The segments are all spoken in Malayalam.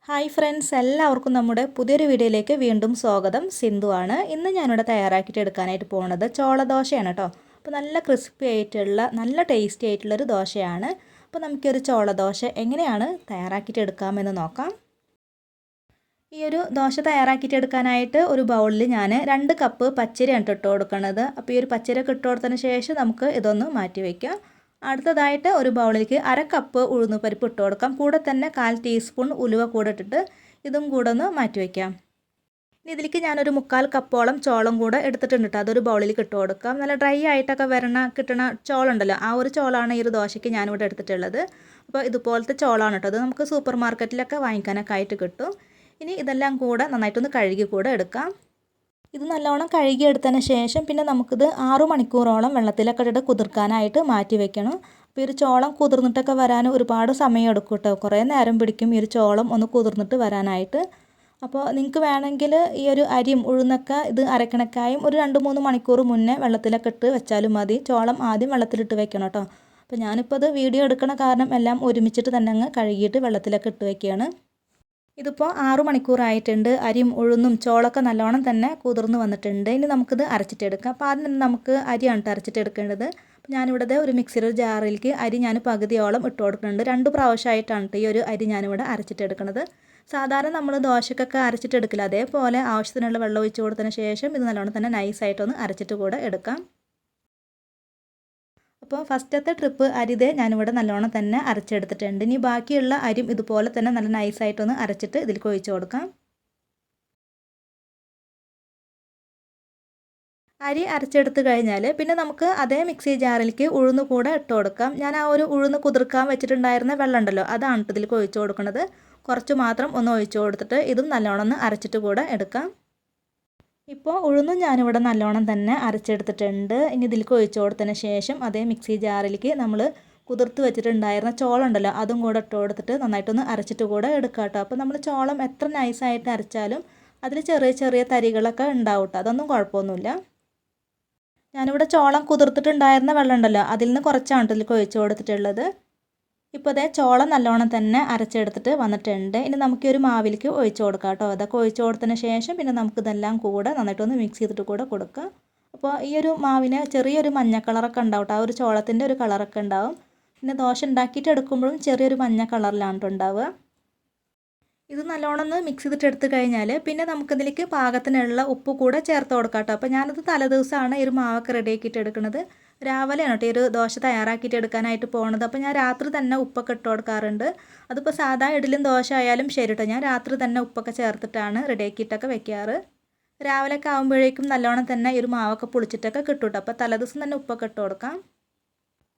ഹായ് ഫ്രണ്ട്സ്, എല്ലാവർക്കും നമ്മുടെ പുതിയൊരു വീഡിയോയിലേക്ക് വീണ്ടും സ്വാഗതം. സിന്ധു ആണ്. ഇന്ന് ഞാനിവിടെ തയ്യാറാക്കിയിട്ട് എടുക്കാനായിട്ട് പോകുന്നത് ചോള ദോശയാണ് കേട്ടോ. അപ്പോൾ നല്ല ക്രിസ്പി ആയിട്ടുള്ള നല്ല ടേസ്റ്റി ആയിട്ടുള്ളൊരു ദോശയാണ്. അപ്പോൾ നമുക്കൊരു ചോള ദോശ എങ്ങനെയാണ് തയ്യാറാക്കിയിട്ട് എടുക്കാമെന്ന് നോക്കാം. ഈ ഒരു ദോശ തയ്യാറാക്കിയിട്ട് എടുക്കാനായിട്ട് ഒരു ബൗളിൽ ഞാൻ 2 കപ്പ് പച്ചരിയാണ് ഇട്ട് കൊടുക്കുന്നത്. അപ്പോൾ ഈ ഒരു പച്ചരിയൊക്കെ ഇട്ട് കൊടുത്തതിന് ശേഷം നമുക്ക് ഇതൊന്ന് മാറ്റി വയ്ക്കാം. അടുത്തതായിട്ട് ഒരു ബൗളിലേക്ക് 1/2 കപ്പ് ഉഴുന്നുപരിപ്പ് ഇട്ട് കൊടുക്കാം. കൂടെ തന്നെ 1/4 ടീസ്പൂൺ ഉലുവ കൂടെ ഇട്ടിട്ട് ഇതും കൂടെ ഒന്ന് മാറ്റി വയ്ക്കാം. ഇനി ഇതിലേക്ക് ഞാനൊരു 1/4 കപ്പോളം ചോളം കൂടെ എടുത്തിട്ടുണ്ട് കേട്ടോ. അതൊരു ബൗളിലേക്ക് ഇട്ട് കൊടുക്കാം. നല്ല ഡ്രൈ ആയിട്ടൊക്കെ കിട്ടണ ചോളം ഉണ്ടല്ലോ, ആ ഒരു ചോളമാണ് ഈ ഒരു ദോശയ്ക്ക് ഞാനിവിടെ എടുത്തിട്ടുള്ളത്. അപ്പോൾ ഇതുപോലത്തെ ചോളമാണ് കേട്ടോ. അത് നമുക്ക് സൂപ്പർ മാർക്കറ്റിലൊക്കെ വാങ്ങിക്കാനൊക്കെ ആയിട്ട് കിട്ടും. ഇനി ഇതെല്ലാം കൂടെ നന്നായിട്ടൊന്ന് കഴുകി കൂടെ എടുക്കാം. ഇത് നല്ലോണം കഴുകിയെടുത്തതിന് ശേഷം പിന്നെ നമുക്കിത് 6 മണിക്കൂറോളം വെള്ളത്തിലൊക്കെ ഇട്ടിട്ട് കുതിർക്കാനായിട്ട് മാറ്റി വെക്കണം. അപ്പോൾ ഈ ഒരു ചോളം കുതിർന്നിട്ടൊക്കെ വരാൻ ഒരുപാട് സമയം എടുക്കും കേട്ടോ. കുറേ നേരം പിടിക്കും ഈ ഒരു ചോളം ഒന്ന് കുതിർന്നിട്ട് വരാനായിട്ട്. അപ്പോൾ നിങ്ങൾക്ക് വേണമെങ്കിൽ ഈ ഒരു അരിയും ഉഴുന്നൊക്കെ ഇത് അരക്കണക്കായും ഒരു 2-3 മണിക്കൂർ മുന്നേ വെള്ളത്തിലൊക്കെ ഇട്ട് വെച്ചാലും മതി. ചോളം ആദ്യം വെള്ളത്തിലിട്ട് വെക്കണം കേട്ടോ. അപ്പോൾ ഞാനിപ്പോൾ ഇത് വീഡിയോ എടുക്കണ കാരണം എല്ലാം ഒരുമിച്ചിട്ട് തന്നെ അങ്ങ് കഴുകിയിട്ട് വെള്ളത്തിലൊക്കെ ഇട്ട് വയ്ക്കുകയാണ്. ഇതിപ്പോൾ 6 മണിക്കൂറായിട്ടുണ്ട്. അരിയും ഉഴുന്നും ചോളമൊക്കെ നല്ലോണം തന്നെ കുതിർന്ന് വന്നിട്ടുണ്ട്. ഇനി നമുക്കിത് അരച്ചിട്ടെടുക്കാം. അപ്പോൾ ആദ്യം തന്നെ നമുക്ക് അരിയാണ് അരച്ചിട്ടെടുക്കേണ്ടത്. അപ്പോൾ ഞാനിവിടെ ഒരു മിക്സിയുടെ ജാറിലേക്ക് അരി ഞാൻ പകുതിയോളം ഇട്ട് കൊടുക്കുന്നുണ്ട്. 2 പ്രാവശ്യമായിട്ടാണ് ഈ ഒരു അരി ഞാനിവിടെ അരച്ചിട്ടെടുക്കുന്നത്. സാധാരണ നമ്മൾ ദോശക്കൊക്കെ അരച്ചിട്ടെടുക്കില്ല, അതേപോലെ ആവശ്യത്തിനുള്ള വെള്ളം ഒഴിച്ച് കൊടുത്തതിന് ശേഷം ഇത് നല്ലോണം തന്നെ നൈസായിട്ടൊന്ന് അരച്ചിട്ട് കൂടെ എടുക്കാം. അപ്പോൾ ഫസ്റ്റത്തെ ട്രിപ്പ് അരിതേ ഞാനിവിടെ നല്ലോണം തന്നെ അരച്ചെടുത്തിട്ടുണ്ട്. ഇനി ബാക്കിയുള്ള അരിയും ഇതുപോലെ തന്നെ നല്ല നൈസായിട്ടൊന്ന് അരച്ചിട്ട് ഇതിലേക്ക് ഒഴിച്ച് കൊടുക്കാം. അരി അരച്ചെടുത്ത് കഴിഞ്ഞാൽ പിന്നെ നമുക്ക് അതേ മിക്സി ജാറിലേക്ക് ഉഴുന്ന് കൂടെ ഇട്ട് കൊടുക്കാം. ഞാൻ ആ ഒരു ഉഴുന്ന് കുതിർക്കാൻ വെച്ചിട്ടുണ്ടായിരുന്ന വെള്ളം ഉണ്ടല്ലോ, അതാണ് ഇതിലേക്ക് ഒഴിച്ച് കൊടുക്കുന്നത്. കുറച്ച് മാത്രം ഒന്ന് ഒഴിച്ച് കൊടുത്തിട്ട് ഇതും നല്ലോണം ഒന്ന് അരച്ചിട്ട് കൂടെ എടുക്കാം. ഇപ്പോൾ ഉഴുന്നും ഞാനിവിടെ നല്ലോണം തന്നെ അരച്ചെടുത്തിട്ടുണ്ട്. ഇനി ഇതിലേക്ക് ഒഴിച്ച് കൊടുത്തതിന് ശേഷം അതേ മിക്സി ജാറിലേക്ക് നമ്മൾ കുതിർത്ത് വെച്ചിട്ടുണ്ടായിരുന്ന ചോളം ഉണ്ടല്ലോ, അതും കൂടെ ഇട്ട് കൊടുത്തിട്ട് നന്നായിട്ടൊന്ന് അരച്ചിട്ട് കൂടെ എടുക്കുക കേട്ടോ. അപ്പോൾ നമ്മൾ ചോളം എത്ര നൈസായിട്ട് അരച്ചാലും അതിൽ ചെറിയ ചെറിയ തരികളൊക്കെ ഉണ്ടാവും കേട്ടോ. അതൊന്നും കുഴപ്പമൊന്നുമില്ല. ഞാനിവിടെ ചോളം കുതിർത്തിട്ടുണ്ടായിരുന്ന വെള്ളം ഉണ്ടല്ലോ, അതിൽ നിന്ന് കുറച്ചാണ് ഇതിലേക്ക് ഒഴിച്ച് കൊടുത്തിട്ടുള്ളത്. ഇപ്പോൾ അതേ ചോളം നല്ലോണം തന്നെ അരച്ചെടുത്തിട്ട് വന്നിട്ടുണ്ട്. ഇനി നമുക്ക് ഒരു മാവിലേക്ക് ഒഴിച്ച് കൊടുക്കാം കേട്ടോ. അതൊക്കെ ഒഴിച്ച് കൊടുത്തതിന് ശേഷം പിന്നെ നമുക്കിതെല്ലാം കൂടെ നന്നായിട്ടൊന്ന് മിക്സ് ചെയ്തിട്ട് കൂടെ കൊടുക്കുക. അപ്പോൾ ഈ ഒരു മാവിന് ചെറിയൊരു മഞ്ഞ കളറൊക്കെ ഉണ്ടാവും കേട്ടോ. ആ ഒരു ചോളത്തിൻ്റെ ഒരു കളറൊക്കെ ഉണ്ടാവും. പിന്നെ ദോശ ഉണ്ടാക്കിയിട്ട് എടുക്കുമ്പോഴും ചെറിയൊരു മഞ്ഞ കളറിലാണ് ഉണ്ടാവുക. ഇത് നല്ലോണം ഒന്ന് മിക്സ് ചെയ്തിട്ട് എടുത്ത് കഴിഞ്ഞാൽ പിന്നെ നമുക്കിതിലേക്ക് പാകത്തിനുള്ള ഉപ്പ് കൂടെ ചേർത്ത് കൊടുക്കാം കേട്ടോ. അപ്പോൾ ഞാനത് തലേദിവസമാണ് ഈ ഒരു മാവൊക്കെ റെഡിയാക്കിയിട്ട് എടുക്കുന്നത്. രാവിലെയാണ് കേട്ടോ ഈ ഒരു ദോശ തയ്യാറാക്കിയിട്ട് എടുക്കാനായിട്ട് പോകുന്നത്. അപ്പോൾ ഞാൻ രാത്രി തന്നെ ഉപ്പൊക്കെ ഇട്ട് കൊടുക്കാറുണ്ട്. അതിപ്പോൾ സാധാ ഇഡ്ഡലിയും ദോശ ആയാലും ശരി കേട്ടോ, ഞാൻ രാത്രി തന്നെ ഉപ്പൊക്കെ ചേർത്തിട്ടാണ് റെഡിയാക്കിയിട്ടൊക്കെ വെക്കാറ്. രാവിലെയൊക്കെ ആകുമ്പോഴേക്കും നല്ലോണം തന്നെ ഈ ഒരു മാവൊക്കെ പുളിച്ചിട്ടൊക്കെ കിട്ടും കേട്ടോ. അപ്പോൾ തലേദിവസം തന്നെ ഉപ്പൊക്കെ ഇട്ട് കൊടുക്കാം.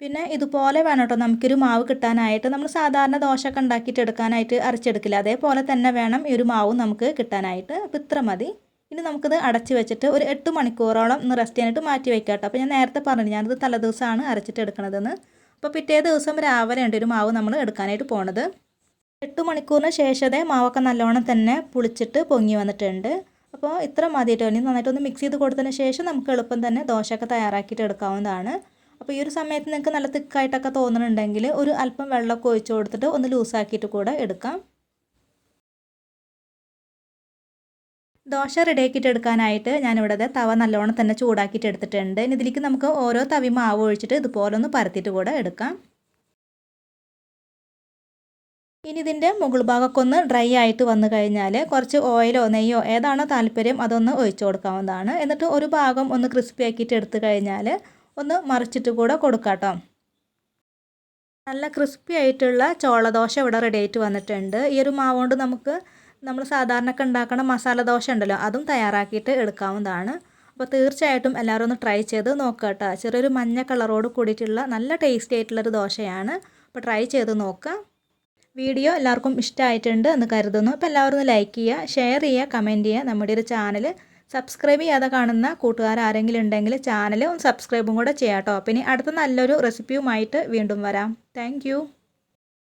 പിന്നെ ഇതുപോലെ വേണം കേട്ടോ നമുക്കൊരു മാവ് കിട്ടാനായിട്ട്. നമ്മൾ സാധാരണ ദോശയൊക്കെ ഉണ്ടാക്കിയിട്ട് എടുക്കാനായിട്ട് അരച്ചെടുക്കില്ല, അതേപോലെ തന്നെ വേണം ഈ ഒരു മാവും നമുക്ക് കിട്ടാനായിട്ട്. അപ്പോൾ ഇത്ര മതി. ഇനി നമുക്കിത് അടച്ച് വെച്ചിട്ട് ഒരു 8 മണിക്കൂറോളം ഒന്ന് റെസ്റ്റ് ചെയ്യാനായിട്ട് മാറ്റി വയ്ക്കാം കേട്ടോ. അപ്പോൾ ഞാൻ നേരത്തെ പറഞ്ഞു ഞാനിത് തലേദിവസമാണ് അരച്ചിട്ട് എടുക്കണതെന്ന്. അപ്പോൾ പിറ്റേ ദിവസം രാവിലെ ഉണ്ട് ഒരു മാവ് നമ്മൾ എടുക്കാനായിട്ട് പോണത്. 8 മണിക്കൂറിന് ശേഷത്തെ മാവൊക്കെ നല്ലോണം തന്നെ പുളിച്ചിട്ട് പൊങ്ങി വന്നിട്ടുണ്ട്. അപ്പോൾ ഇത്ര മതി കേട്ടോ. ഇനി നന്നായിട്ടൊന്ന് മിക്സ് ചെയ്ത് കൊടുത്തതിന് ശേഷം നമുക്ക് എളുപ്പം തന്നെ ദോശയൊക്കെ തയ്യാറാക്കിയിട്ട് എടുക്കാവുന്നതാണ്. അപ്പോൾ ഈ ഒരു സമയത്ത് നിങ്ങൾക്ക് നല്ല തിക്കായിട്ടൊക്കെ തോന്നുന്നുണ്ടെങ്കിൽ ഒരു അല്പം വെള്ളമൊക്കെ ഒഴിച്ച് കൊടുത്തിട്ട് ഒന്ന് ലൂസാക്കിയിട്ട് കൂടെ എടുക്കാം. ദോശ റെഡിയാക്കിയിട്ട് എടുക്കാനായിട്ട് ഞാനിവിടെ തവ നല്ലോണം തന്നെ ചൂടാക്കിയിട്ട് എടുത്തിട്ടുണ്ട്. ഇനി ഇതിലേക്ക് നമുക്ക് ഓരോ തവി മാവ് ഒഴിച്ചിട്ട് ഇതുപോലെ ഒന്ന് പരത്തിയിട്ട് കൂടെ എടുക്കാം. ഇനി ഇതിൻ്റെ മുകൾ ഭാഗമൊക്കെ ഒന്ന് ഡ്രൈ ആയിട്ട് വന്നു കഴിഞ്ഞാൽ കുറച്ച് ഓയിലോ നെയ്യോ ഏതാണോ താല്പര്യം അതൊന്ന് ഒഴിച്ച് കൊടുക്കാവുന്നതാണ്. എന്നിട്ട് ഒരു ഭാഗം ഒന്ന് ക്രിസ്പി ആക്കിയിട്ട് എടുത്തു കഴിഞ്ഞാൽ ഒന്ന് മറിച്ചിട്ട് കൂടെ കൊടുക്കാം കേട്ടോ. നല്ല ക്രിസ്പി ആയിട്ടുള്ള ചോളദോശ ഇവിടെ റെഡി ആയിട്ട് വന്നിട്ടുണ്ട്. ഈ ഒരു മാവ് കൊണ്ട് നമുക്ക് നമ്മൾ സാധാരണയൊക്കെ ഉണ്ടാക്കുന്ന മസാല ദോശ ഉണ്ടല്ലോ, അതും തയ്യാറാക്കിയിട്ട് എടുക്കാവുന്നതാണ്. അപ്പോൾ തീർച്ചയായിട്ടും എല്ലാവരും ഒന്ന് ട്രൈ ചെയ്ത് നോക്കുക കേട്ടോ. ചെറിയൊരു മഞ്ഞ കളറോട് കൂടിയിട്ടുള്ള നല്ല ടേസ്റ്റി ആയിട്ടുള്ളൊരു ദോശയാണ്. അപ്പോൾ ട്രൈ ചെയ്ത് നോക്കുക. വീഡിയോ എല്ലാവർക്കും ഇഷ്ടമായിട്ടുണ്ട് എന്ന് കരുതുന്നു. അപ്പോൾ എല്ലാവരും ഒന്ന് ലൈക്ക് ചെയ്യുക, ഷെയർ ചെയ്യുക, കമൻറ്റ് ചെയ്യുക. നമ്മുടെ ഒരു ചാനൽ സബ്സ്ക്രൈബ് ചെയ്യാതെ കാണുന്ന കൂട്ടുകാർ ആരെങ്കിലും ഉണ്ടെങ്കിൽ ചാനൽ ഒന്ന് സബ്സ്ക്രൈബും കൂടെ ചെയ്യാം കേട്ടോ. പിന്നെ അടുത്ത നല്ലൊരു റെസിപ്പിയുമായിട്ട് വീണ്ടും വരാം. താങ്ക്